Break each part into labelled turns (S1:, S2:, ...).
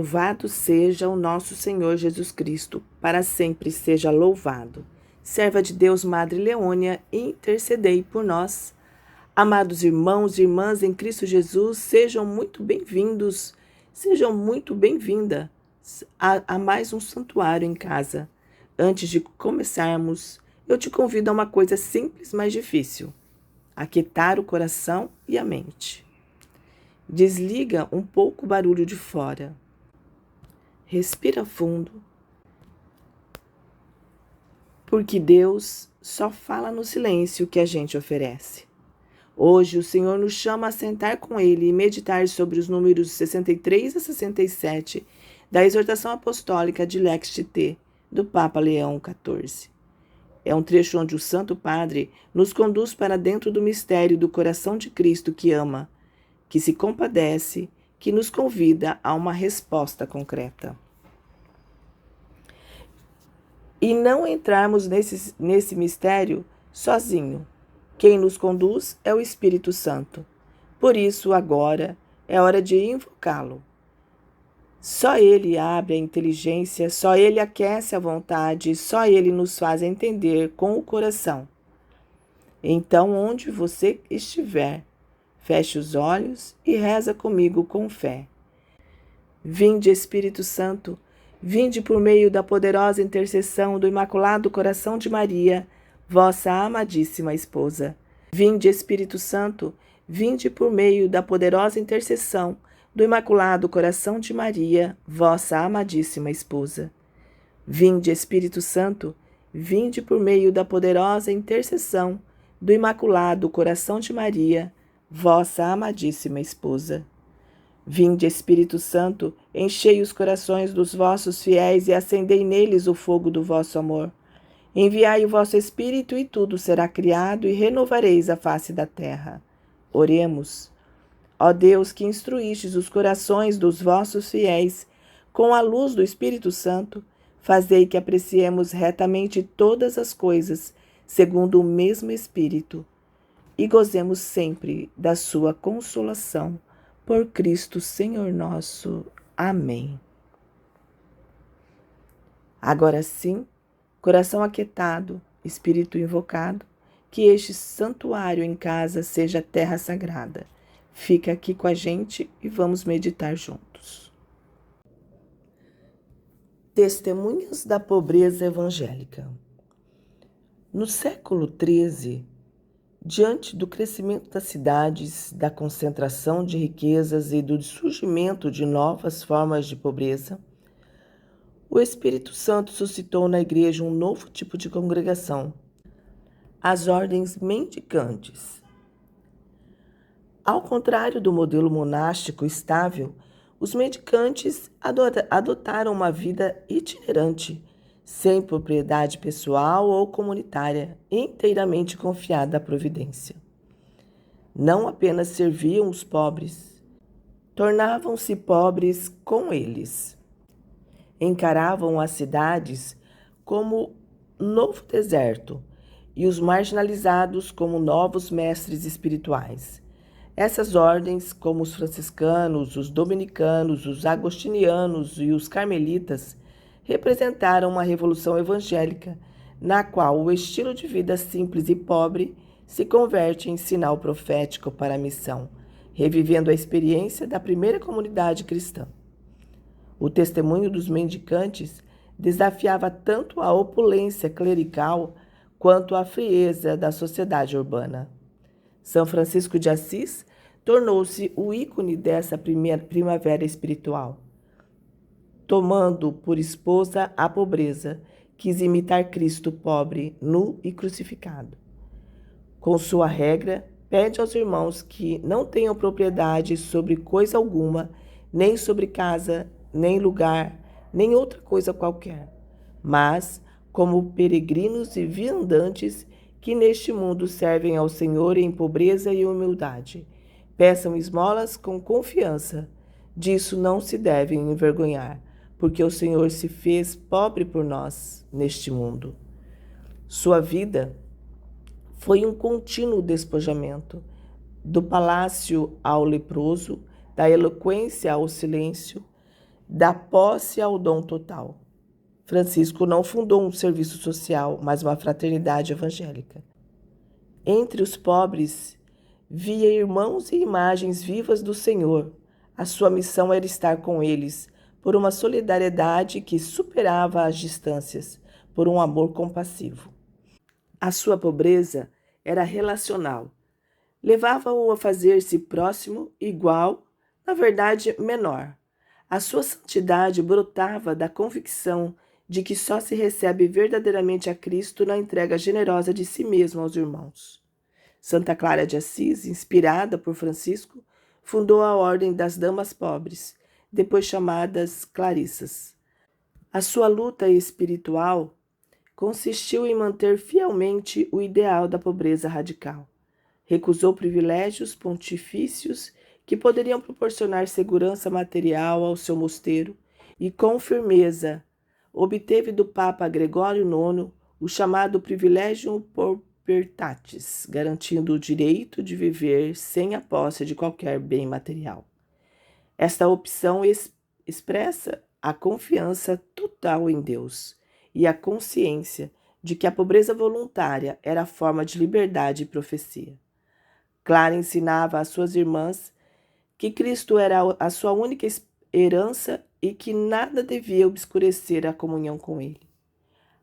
S1: Louvado seja o nosso Senhor Jesus Cristo, para sempre seja louvado. Serva de Deus, Madre Leônia, intercedei por nós. Amados irmãos e irmãs em Cristo Jesus, sejam muito bem-vindos, sejam muito bem-vindas a mais um santuário em casa. Antes de começarmos, eu te convido a uma coisa simples, mas difícil: aquietar o coração e a mente. Desliga um pouco o barulho de fora. Respira fundo, porque Deus só fala no silêncio que a gente oferece. Hoje o Senhor nos chama a sentar com Ele e meditar sobre os números 63 a 67 da exortação apostólica de Lecce Te, do Papa Leão XIV. É um trecho onde o Santo Padre nos conduz para dentro do mistério do coração de Cristo que ama, que se compadece, que nos convida a uma resposta concreta. E não entrarmos nesse mistério sozinho. Quem nos conduz é o Espírito Santo. Por isso, agora, é hora de invocá-lo. Só Ele abre a inteligência, só Ele aquece a vontade, só Ele nos faz entender com o coração. Então, onde você estiver, feche os olhos e reza comigo com fé. Vinde, Espírito Santo, vinde por meio da poderosa intercessão do Imaculado Coração de Maria, vossa amadíssima esposa. Vinde, Espírito Santo, vinde por meio da poderosa intercessão do Imaculado Coração de Maria, vossa amadíssima esposa. Vinde, Espírito Santo, vinde por meio da poderosa intercessão do Imaculado Coração de Maria, vossa amadíssima esposa. Vinde, Espírito Santo, enchei os corações dos vossos fiéis e acendei neles o fogo do vosso amor. Enviai o vosso Espírito e tudo será criado e renovareis a face da terra. Oremos. Ó Deus, que instruístes os corações dos vossos fiéis com a luz do Espírito Santo, fazei que apreciemos retamente todas as coisas, segundo o mesmo Espírito, e gozemos sempre da sua consolação. Por Cristo, Senhor nosso. Amém. Agora sim, coração aquietado, espírito invocado, que este santuário em casa seja terra sagrada. Fica aqui com a gente e vamos meditar juntos. Testemunhas da pobreza evangélica. No século XIII, diante do crescimento das cidades, da concentração de riquezas e do surgimento de novas formas de pobreza, o Espírito Santo suscitou na Igreja um novo tipo de congregação, as ordens mendicantes. Ao contrário do modelo monástico estável, os mendicantes adotaram uma vida itinerante, sem propriedade pessoal ou comunitária, inteiramente confiada à providência. Não apenas serviam os pobres, tornavam-se pobres com eles. Encaravam as cidades como novo deserto e os marginalizados como novos mestres espirituais. Essas ordens, como os franciscanos, os dominicanos, os agostinianos e os carmelitas, representaram uma revolução evangélica, na qual o estilo de vida simples e pobre se converte em sinal profético para a missão, revivendo a experiência da primeira comunidade cristã. O testemunho dos mendicantes desafiava tanto a opulência clerical quanto a frieza da sociedade urbana. São Francisco de Assis tornou-se o ícone dessa primavera espiritual. Tomando por esposa a pobreza, quis imitar Cristo pobre, nu e crucificado. Com sua regra, pede aos irmãos que não tenham propriedade sobre coisa alguma, nem sobre casa, nem lugar, nem outra coisa qualquer, mas, como peregrinos e viandantes que neste mundo servem ao Senhor em pobreza e humildade, peçam esmolas com confiança. Disso não se devem envergonhar, porque o Senhor se fez pobre por nós neste mundo. Sua vida foi um contínuo despojamento, do palácio ao leproso, da eloquência ao silêncio, da posse ao dom total. Francisco não fundou um serviço social, mas uma fraternidade evangélica. Entre os pobres, via irmãos e imagens vivas do Senhor. A sua missão era estar com eles, por uma solidariedade que superava as distâncias, por um amor compassivo. A sua pobreza era relacional. Levava-o a fazer-se próximo, igual, na verdade, menor. A sua santidade brotava da convicção de que só se recebe verdadeiramente a Cristo na entrega generosa de si mesmo aos irmãos. Santa Clara de Assis, inspirada por Francisco, fundou a Ordem das Damas Pobres, depois chamadas Clarissas. A sua luta espiritual consistiu em manter fielmente o ideal da pobreza radical. Recusou privilégios pontifícios que poderiam proporcionar segurança material ao seu mosteiro e, com firmeza, obteve do Papa Gregório IX o chamado Privilegium Paupertatis, garantindo o direito de viver sem a posse de qualquer bem material. Esta opção expressa a confiança total em Deus e a consciência de que a pobreza voluntária era forma de liberdade e profecia. Clara ensinava às suas irmãs que Cristo era a sua única herança e que nada devia obscurecer a comunhão com Ele.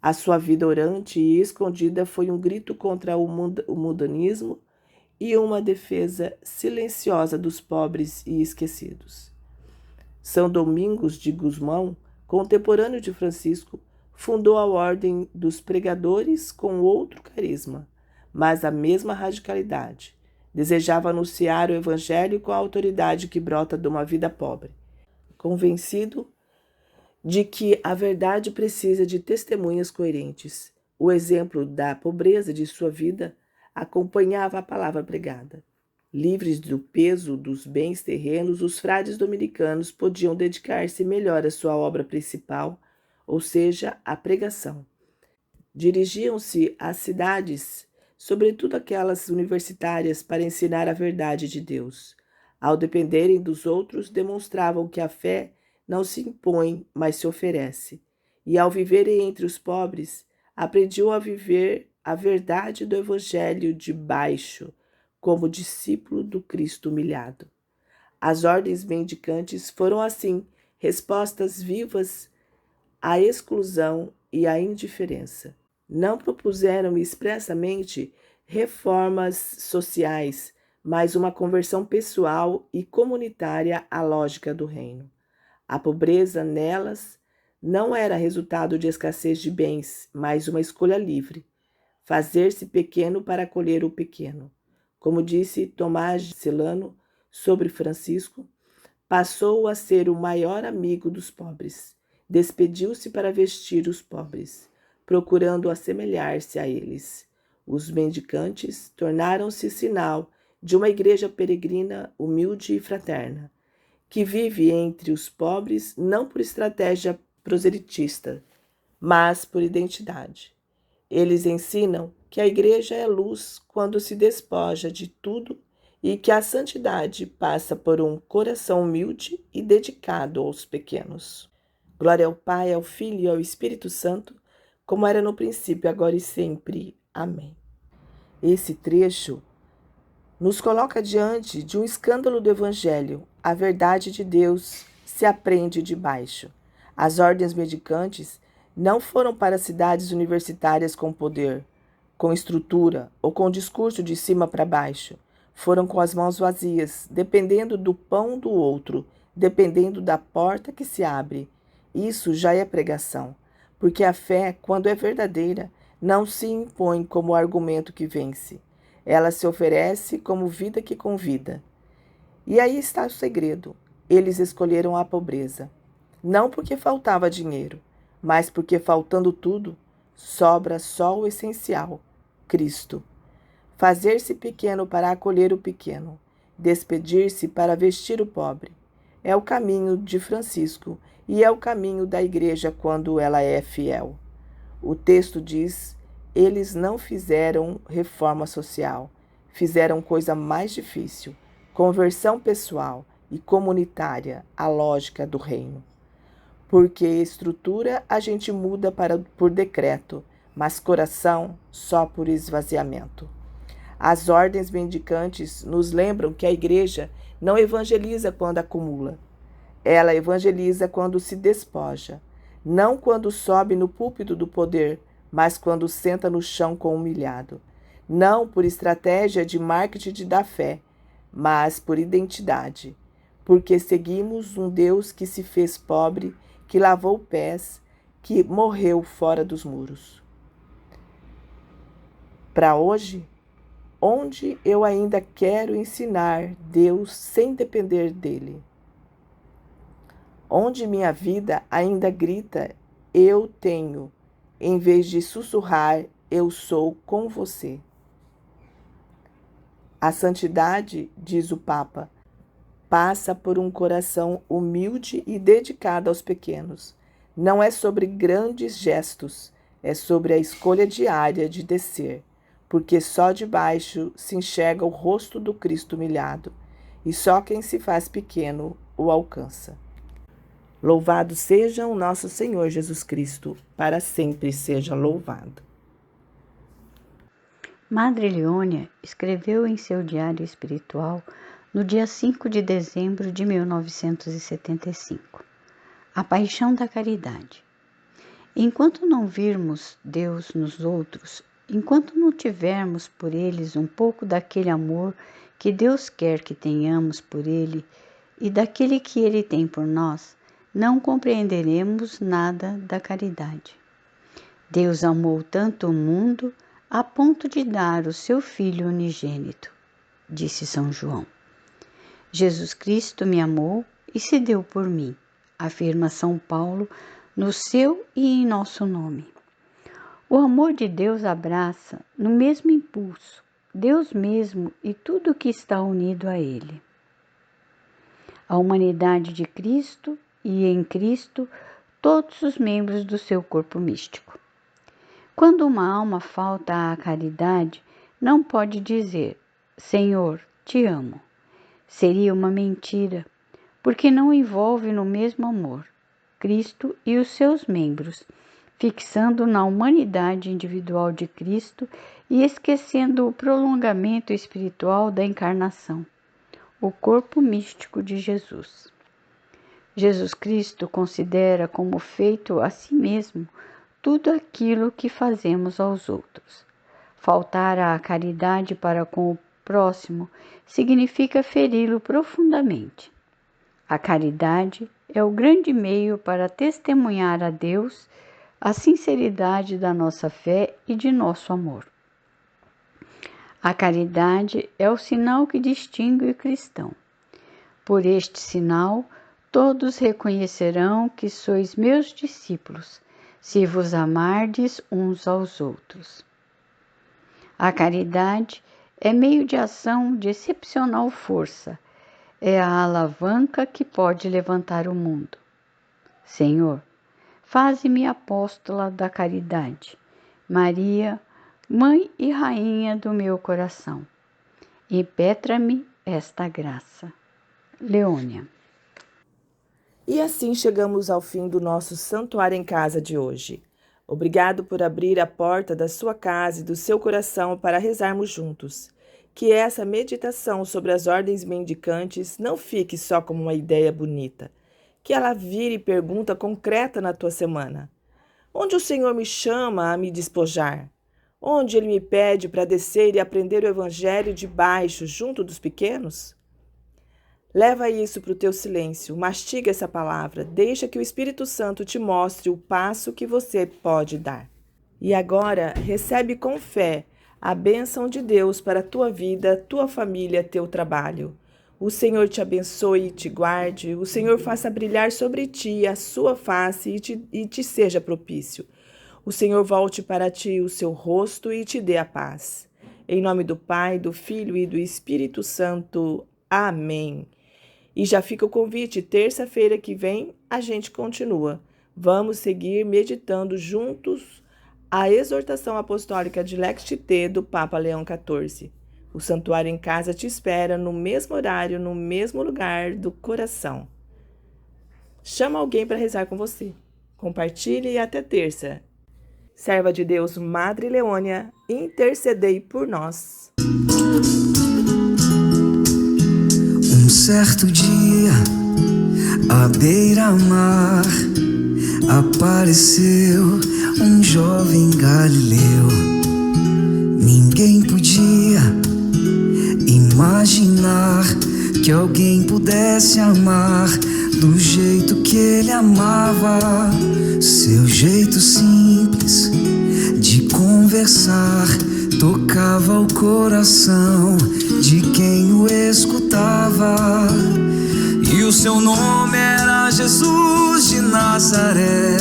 S1: A sua vida orante e escondida foi um grito contra o mundanismo e uma defesa silenciosa dos pobres e esquecidos. São Domingos de Gusmão, contemporâneo de Francisco, fundou a Ordem dos Pregadores com outro carisma, mas a mesma radicalidade. Desejava anunciar o Evangelho com a autoridade que brota de uma vida pobre, convencido de que a verdade precisa de testemunhas coerentes. O exemplo da pobreza de sua vida acompanhava a palavra pregada. Livres do peso dos bens terrenos, os frades dominicanos podiam dedicar-se melhor à sua obra principal, ou seja, à pregação. Dirigiam-se às cidades, sobretudo aquelas universitárias, para ensinar a verdade de Deus. Ao dependerem dos outros, demonstravam que a fé não se impõe, mas se oferece. E ao viverem entre os pobres, aprendiam a viver a verdade do Evangelho de baixo, como discípulo do Cristo humilhado. As ordens mendicantes foram, assim, respostas vivas à exclusão e à indiferença. Não propuseram expressamente reformas sociais, mas uma conversão pessoal e comunitária à lógica do reino. A pobreza nelas não era resultado de escassez de bens, mas uma escolha livre. Fazer-se pequeno para acolher o pequeno. Como disse Tomás de Celano sobre Francisco, passou a ser o maior amigo dos pobres. Despediu-se para vestir os pobres, procurando assemelhar-se a eles. Os mendicantes tornaram-se sinal de uma igreja peregrina, humilde e fraterna, que vive entre os pobres não por estratégia proselitista, mas por identidade. Eles ensinam que a igreja é luz quando se despoja de tudo e que a santidade passa por um coração humilde e dedicado aos pequenos. Glória ao Pai, ao Filho e ao Espírito Santo, como era no princípio, agora e sempre. Amém. Esse trecho nos coloca diante de um escândalo do Evangelho. A verdade de Deus se aprende de baixo. As ordens mendicantes não foram para cidades universitárias com poder, com estrutura ou com discurso de cima para baixo. Foram com as mãos vazias, dependendo do pão do outro, dependendo da porta que se abre. Isso já é pregação, porque a fé, quando é verdadeira, não se impõe como argumento que vence. Ela se oferece como vida que convida. E aí está o segredo. Eles escolheram a pobreza. Não porque faltava dinheiro, mas porque, faltando tudo, sobra só o essencial: Cristo. Fazer-se pequeno para acolher o pequeno, despedir-se para vestir o pobre. É o caminho de Francisco e é o caminho da Igreja quando ela é fiel. O texto diz: eles não fizeram reforma social, fizeram coisa mais difícil, conversão pessoal e comunitária à lógica do reino. porque estrutura a gente muda por decreto, mas coração só por esvaziamento. As ordens mendicantes nos lembram que a igreja não evangeliza quando acumula. Ela evangeliza quando se despoja, não quando sobe no púlpito do poder, mas quando senta no chão com o humilhado. Não por estratégia de marketing da fé, mas por identidade, porque seguimos um Deus que se fez pobre, que lavou pés, que morreu fora dos muros. Para hoje, onde eu ainda quero ensinar Deus sem depender dele. Onde minha vida ainda grita, eu tenho, em vez de sussurrar, eu sou com você. A santidade, diz o Papa, passa por um coração humilde e dedicado aos pequenos. Não é sobre grandes gestos, é sobre a escolha diária de descer, porque só de baixo se enxerga o rosto do Cristo humilhado, e só quem se faz pequeno o alcança. Louvado seja o nosso Senhor Jesus Cristo, para sempre seja louvado.
S2: Madre Leônia escreveu em seu diário espiritual no dia 5 de dezembro de 1975, A Paixão da Caridade. Enquanto não virmos Deus nos outros, enquanto não tivermos por eles um pouco daquele amor que Deus quer que tenhamos por Ele e daquele que Ele tem por nós, não compreenderemos nada da caridade. Deus amou tanto o mundo a ponto de dar o seu Filho unigênito, disse São João. Jesus Cristo me amou e se deu por mim, afirma São Paulo no seu e em nosso nome. O amor de Deus abraça, no mesmo impulso, Deus mesmo e tudo o que está unido a Ele. A humanidade de Cristo e em Cristo todos os membros do seu corpo místico. Quando uma alma falta à caridade, não pode dizer, Senhor, te amo. Seria uma mentira, porque não envolve no mesmo amor Cristo e os seus membros, fixando na humanidade individual de Cristo e esquecendo o prolongamento espiritual da encarnação, o corpo místico de Jesus. Jesus Cristo considera como feito a si mesmo tudo aquilo que fazemos aos outros. Faltar à caridade para com o próximo significa feri-lo profundamente. A caridade é o grande meio para testemunhar a Deus a sinceridade da nossa fé e de nosso amor. A caridade é o sinal que distingue o cristão. Por este sinal, todos reconhecerão que sois meus discípulos, se vos amardes uns aos outros. A caridade é meio de ação de excepcional força, é a alavanca que pode levantar o mundo. Senhor, faze-me apóstola da caridade, Maria, Mãe e Rainha do meu coração. Impetra-me esta graça. Leônia.
S1: E assim chegamos ao fim do nosso Santuário em Casa de hoje. Obrigado por abrir a porta da sua casa e do seu coração para rezarmos juntos. Que essa meditação sobre as ordens mendicantes não fique só como uma ideia bonita. Que ela vire pergunta concreta na tua semana. Onde o Senhor me chama a me despojar? Onde Ele me pede para descer e aprender o Evangelho de baixo, junto dos pequenos? Leva isso para o teu silêncio, mastiga essa palavra, deixa que o Espírito Santo te mostre o passo que você pode dar. E agora, recebe com fé a bênção de Deus para a tua vida, tua família, teu trabalho. O Senhor te abençoe e te guarde, o Senhor faça brilhar sobre ti a sua face e te seja propício. O Senhor volte para ti o seu rosto e te dê a paz. Em nome do Pai, do Filho e do Espírito Santo. Amém. E já fica o convite, terça-feira que vem a gente continua. Vamos seguir meditando juntos a exortação apostólica de Lectio T do Papa Leão XIV. O Santuário em Casa te espera no mesmo horário, no mesmo lugar do coração. Chama alguém para rezar com você. Compartilhe e até terça. Serva de Deus, Madre Leônia, intercedei por nós.
S3: Um certo dia, à beira-mar, apareceu um jovem galileu. Ninguém podia imaginar que alguém pudesse amar do jeito que ele amava. Seu jeito simples de conversar tocava o coração de quem o escutava. E o seu nome era Jesus de Nazaré.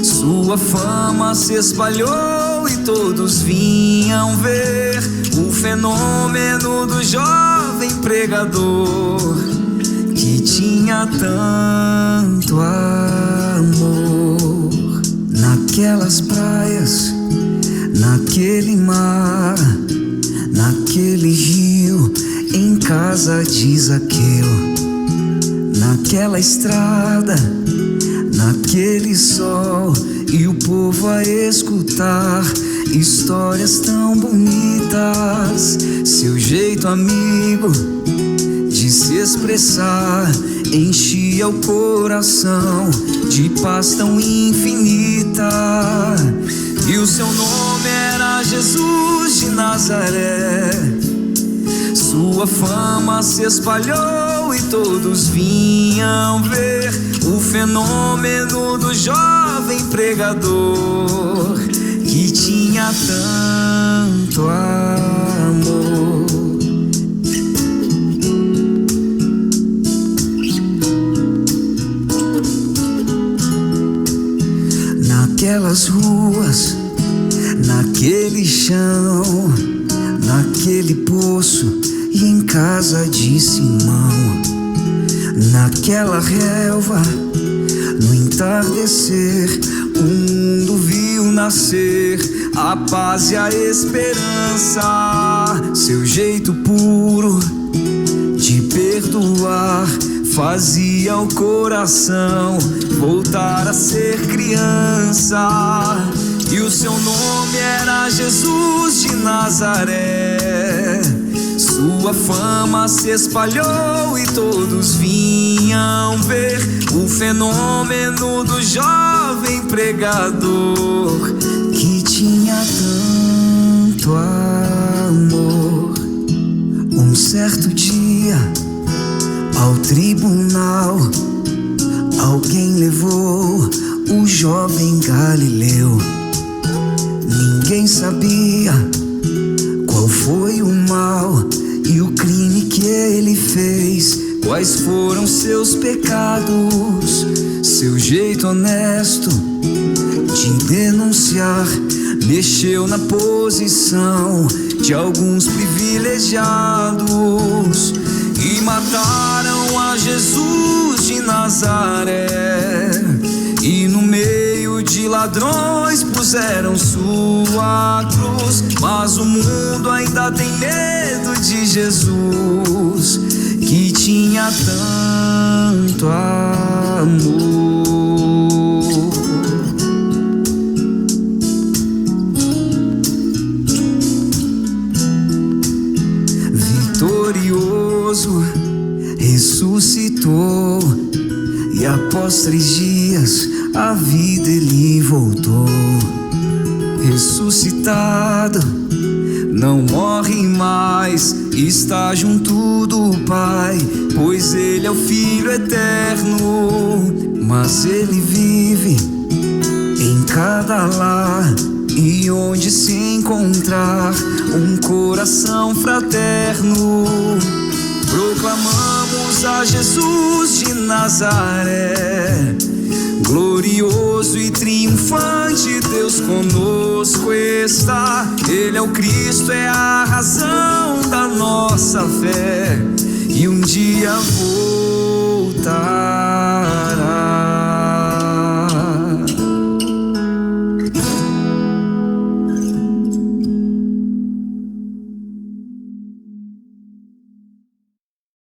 S3: Sua fama se espalhou e todos vinham ver o fenômeno do jovem pregador, que tinha tanto amor. Naquelas praias, naquele mar, naquele rio, em casa de Zaqueu, naquela estrada, naquele sol, e o povo a escutar histórias tão bonitas. Seu jeito amigo de se expressar enchia o coração de paz tão infinita. E o seu nome era Jesus de Nazaré. Sua fama se espalhou e todos vinham ver o fenômeno do jovem pregador, que tinha tanto amor. Naquelas ruas, naquele chão, naquele poço e em casa de Simão, naquela relva, no entardecer, o mundo viu nascer a paz e a esperança. Seu jeito puro de perdoar fazia o coração voltar a ser criança. E o seu nome era Jesus de Nazaré. Sua fama se espalhou e todos vinham ver o fenômeno do jovem pregador, que tinha tanto amor. Um certo dia, ao tribunal, alguém levou o jovem Galileu. Ninguém sabia qual foi o mal e o crime que ele fez, quais foram seus pecados. Seu jeito honesto de denunciar mexeu na posição de alguns privilegiados, e mataram a Jesus de Nazaré, e no meio de ladrões puseram sua cruz. Mas o mundo ainda tem medo de Jesus, que tinha tanto amor. Vitorioso ressuscitou, e após 3 dias a vida ele voltou. Ressuscitado, não morre mais, está junto do Pai, pois ele é o Filho eterno. Mas ele vive em cada lar, e onde se encontrar um coração fraterno, proclamamos a Jesus de Nazaré. Glorioso e triunfante, Deus conosco está. Ele é o Cristo, é a razão da nossa fé, e um dia voltará.